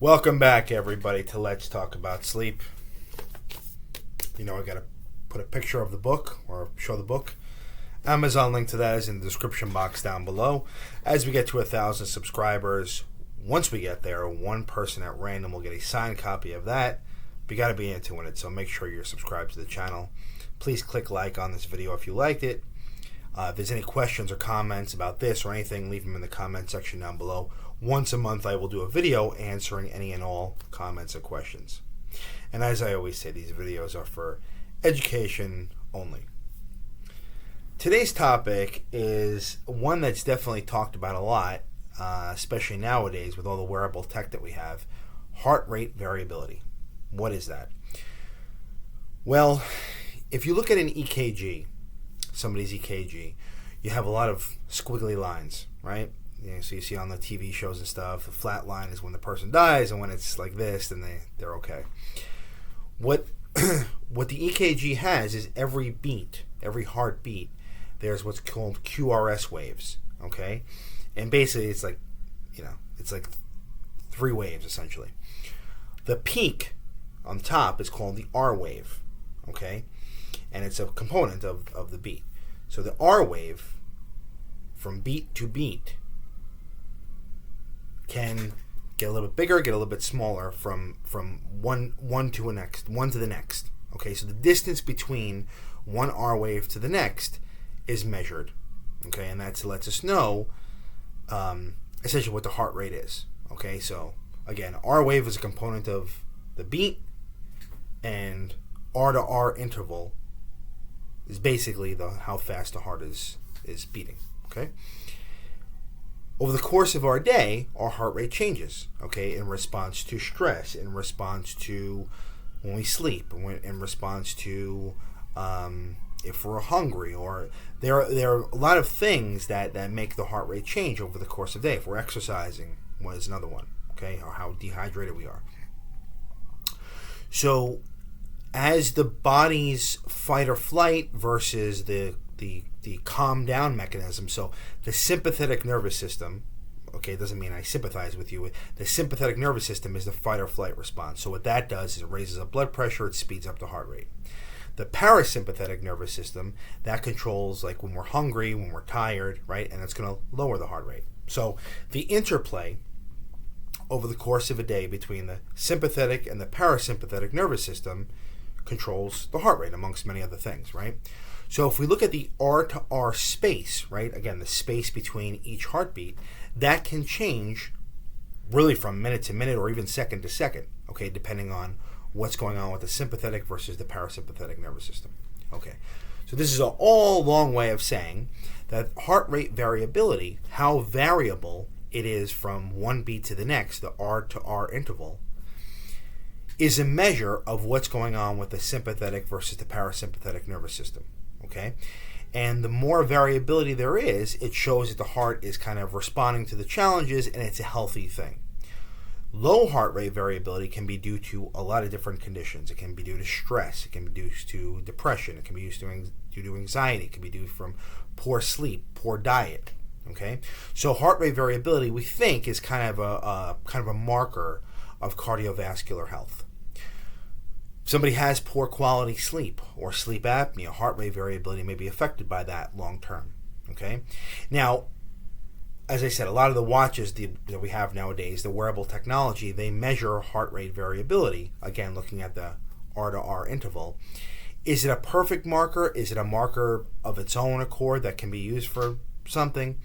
Welcome back, everybody, to Let's Talk About Sleep. I got to put a picture of the book or show the book. Amazon link to that is in the description box down below. As we get to 1,000 subscribers, once we get there, one person at random will get a signed copy of that. But you got to be into it, so make sure you're subscribed to the channel. Please click like on this video if you liked it. If there's any questions or comments about this or anything, leave them in the comment section down below. Once a month, I will do a video answering any and all comments and questions. And as I always say, these videos are for education only. Today's topic is one that's definitely talked about a lot, especially nowadays with all the wearable tech that we have: heart rate variability. What is that? Well, if you look at an EKG, somebody's EKG, you have a lot of squiggly lines, right? So you see on the TV shows and stuff, the flat line is when the person dies, and when it's like this, then they're okay. What the EKG has is every beat, every heartbeat, there's what's called QRS waves, okay? And basically it's like, it's like 3 waves essentially. The peak on top is called the R wave, okay? And it's a component of the beat. So the R wave, from beat to beat, can get a little bit bigger, get a little bit smaller from one to the next. Okay, so the distance between one R wave to the next is measured. Okay, and that lets us know essentially what the heart rate is. Okay, so again, R wave is a component of the beat, and R to R interval is basically how fast the heart is beating. Okay. Over the course of our day, our heart rate changes, okay, in response to stress, in response to when we sleep, in response to if we're hungry, or there are a lot of things that make the heart rate change over the course of the day. If we're exercising, is another one, okay, or how dehydrated we are. So as the body's fight or flight versus the calm down mechanism, so the sympathetic nervous system, okay, it doesn't mean I sympathize with you. The sympathetic nervous system is the fight or flight response. So what that does is it raises up blood pressure, it speeds up the heart rate. The parasympathetic nervous system, that controls like when we're hungry, when we're tired, right? And it's going to lower the heart rate. So the interplay over the course of a day between the sympathetic and the parasympathetic nervous system controls the heart rate, amongst many other things, right? So if we look at the R to R space, right, again, the space between each heartbeat, that can change really from minute to minute or even second to second, okay, depending on what's going on with the sympathetic versus the parasympathetic nervous system. Okay, so this is a long way of saying that heart rate variability, how variable it is from one beat to the next, the R to R interval, is a measure of what's going on with the sympathetic versus the parasympathetic nervous system. Okay, and the more variability there is, it shows that the heart is kind of responding to the challenges, and it's a healthy thing. Low heart rate variability can be due to a lot of different conditions. It can be due to stress. It can be due to depression. It can be due to anxiety. It can be due from poor sleep, poor diet. Okay, so heart rate variability, we think, is kind of a marker of cardiovascular health. Somebody has poor quality sleep or sleep apnea, heart rate variability may be affected by that long term. Okay, now, as I said, a lot of the watches that we have nowadays, the wearable technology, they measure heart rate variability. Again, looking at the R to R interval. Is it a perfect marker? Is it a marker of its own accord that can be used for something?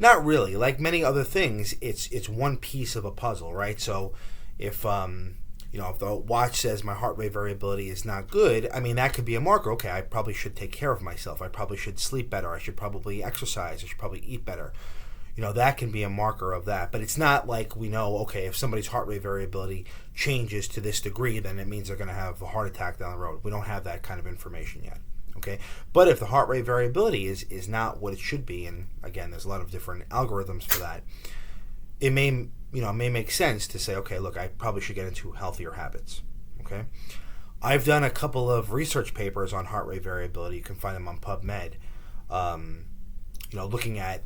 Not really. Like many other things, it's one piece of a puzzle, right? So if if the watch says my heart rate variability is not good, I mean, that could be a marker. Okay, I probably should take care of myself. I probably should sleep better. I should probably exercise. I should probably eat better. That can be a marker of that. But it's not like we know, okay, if somebody's heart rate variability changes to this degree, then it means they're going to have a heart attack down the road. We don't have that kind of information yet. Okay, but if the heart rate variability is not what it should be, and again, there's a lot of different algorithms for that, it may make sense to say, okay, look, I probably should get into healthier habits. Okay, I've done a couple of research papers on heart rate variability. You can find them on PubMed. Looking at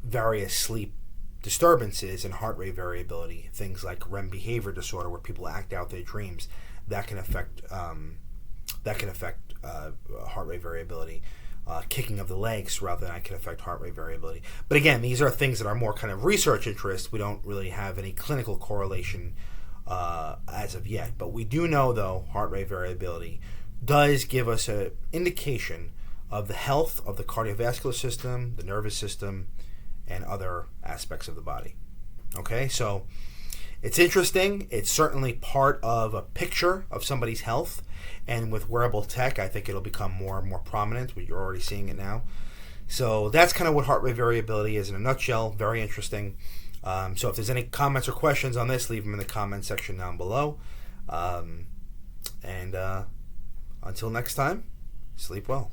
various sleep disturbances in heart rate variability, things like REM behavior disorder, where people act out their dreams, that can affect heart rate variability. Kicking of the legs throughout the night can affect heart rate variability. But again, these are things that are more kind of research interest. We don't really have any clinical correlation as of yet. But we do know, though, heart rate variability does give us an indication of the health of the cardiovascular system, the nervous system, and other aspects of the body. Okay, so it's interesting. It's certainly part of a picture of somebody's health. And with wearable tech, I think it'll become more and more prominent. You're already seeing it now. So that's kind of what heart rate variability is in a nutshell. Very interesting. So if there's any comments or questions on this, leave them in the comment section down below. And until next time, sleep well.